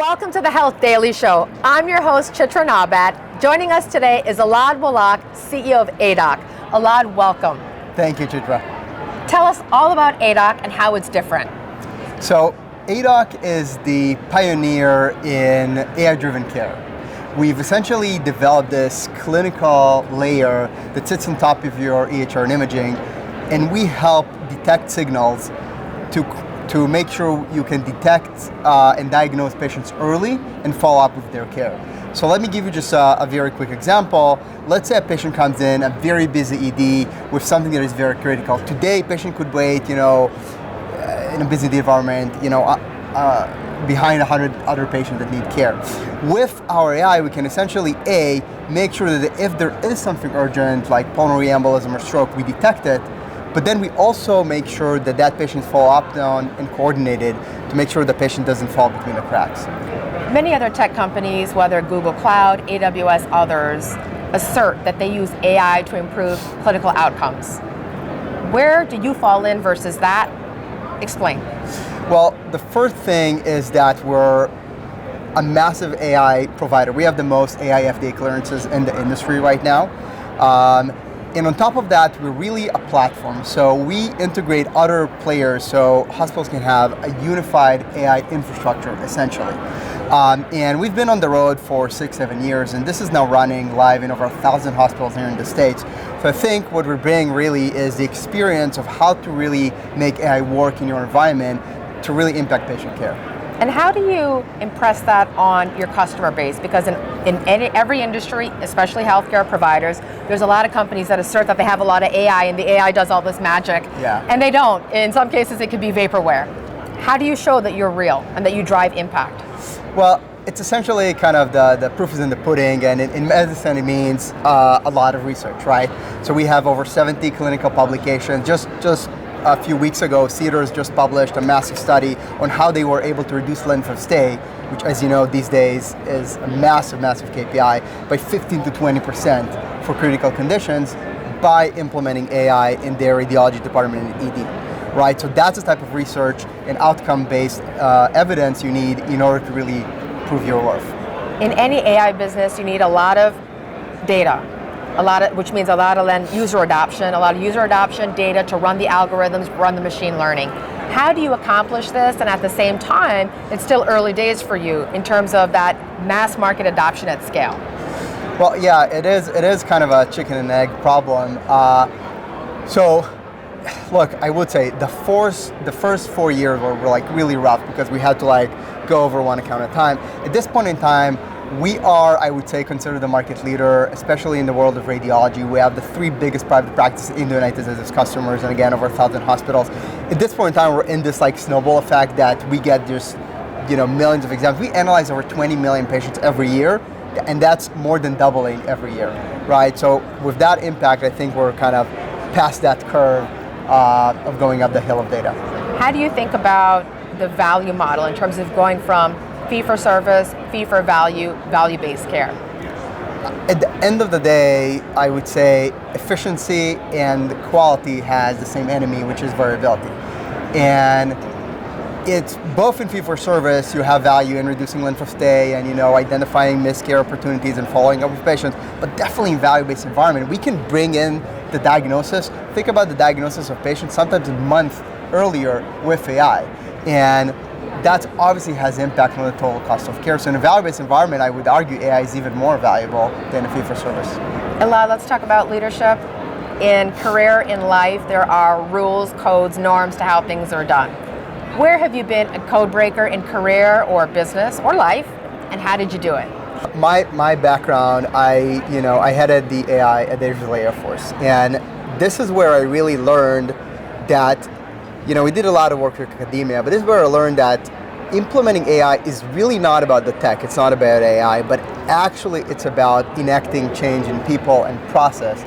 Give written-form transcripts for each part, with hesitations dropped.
Welcome to the Health Daily Show. I'm your host, Chitra Nabat. Joining us today is Elad Walach, CEO of Aidoc. Elad, welcome. Thank you, Chitra. Tell us all about Aidoc and how it's different. So, Aidoc is the pioneer in AI-driven care. We've essentially developed this clinical layer that sits on top of your EHR and imaging, and we help detect signals to make sure you can detect and diagnose patients early and follow up with their care. So let me give you just a very quick example. Let's say a patient comes in, a very busy ED with something that is very critical. Today, patient could wait, in a busy environment, behind 100 other patients that need care. With our AI, we can essentially, make sure that if there is something urgent, like pulmonary embolism or stroke, we detect it, but then we also make sure that that patient is followed up on and coordinated to make sure the patient doesn't fall between the cracks. Many other tech companies, whether Google Cloud, AWS, others, assert that they use AI to improve clinical outcomes. Where do you fall in versus that? Explain. Well, the first thing is that we're a massive AI provider. We have the most AI FDA clearances in the industry right now. And on top of that, we're really a platform. So we integrate other players so hospitals can have a unified AI infrastructure, essentially. And we've been on the road for 6-7 years, and this is now running live in over 1,000 hospitals here in the States. So I think what we're bringing really is the experience of how to really make AI work in your environment to really impact patient care. And how do you impress that on your customer base? Because in every industry, especially healthcare providers, there's a lot of companies that assert that they have a lot of AI and the AI does all this magic. Yeah. And they don't. In some cases, it could be vaporware. How do you show that you're real and that you drive impact? Well, it's essentially kind of the proof is in the pudding, and in medicine it means a lot of research, right? So we have over 70 clinical publications. Just a few weeks ago, Cedars just published a massive study on how they were able to reduce length of stay, which, as you know, these days is a massive KPI, by 15 to 20% for critical conditions by implementing AI in their radiology department in ED, right? So that's the type of research and outcome-based evidence you need in order to really prove your worth. In any AI business, you need a lot of data. Which means a lot of user adoption, data to run the algorithms, run the machine learning. How do you accomplish this? And at the same time, it's still early days for you in terms of that mass market adoption at scale. Well, yeah, it is kind of a chicken and egg problem. So, look, I would say the first 4 years were like really rough because we had to go over one account at a time. At this point in time, we are, I would say, considered the market leader, especially in the world of radiology. We have the 3 biggest private practices in the United States as customers, and again, over 1,000 hospitals. At this point in time, we're in this snowball effect that we get just, millions of examples. We analyze over 20 million patients every year, and that's more than doubling every year, right? So with that impact, I think we're kind of past that curve of going up the hill of data. How do you think about the value model in terms of going from fee-for-service, fee-for-value, value-based care? At the end of the day, I would say efficiency and quality has the same enemy, which is variability. And it's both in fee-for-service, you have value in reducing length of stay and identifying missed care opportunities and following up with patients, but definitely in value-based environment, we can bring in the diagnosis. Think about the diagnosis of patients sometimes a month earlier with AI. And that obviously has impact on the total cost of care. So in a value-based environment, I would argue AI is even more valuable than a fee-for-service. Elad, let's talk about leadership. In career, in life, there are rules, codes, norms to how things are done. Where have you been a code breaker in career or business or life, and how did you do it? My background, I headed the AI at the Israeli Air Force, and this is where I really learned that we did a lot of work with academia, but this is where I learned that implementing AI is really not about the tech. It's not about AI, but actually it's about enacting change in people and process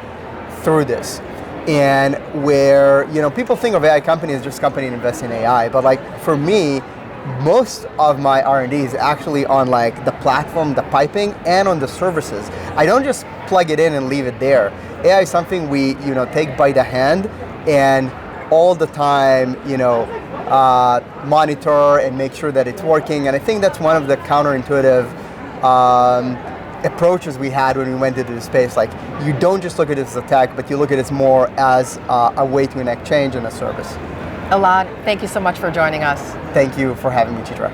through this. And where, people think of AI companies as just company invest in AI, but for me, most of my R&D is actually on the platform, the piping, and on the services. I don't just plug it in and leave it there. AI is something we, take by the hand and all the time, monitor and make sure that it's working. And I think that's one of the counterintuitive approaches we had when we went into the space. Like, you don't just look at it as a tech, but you look at it more as a way to enact change and a service. Elad, thank you so much for joining us. Thank you for having me, Chitra.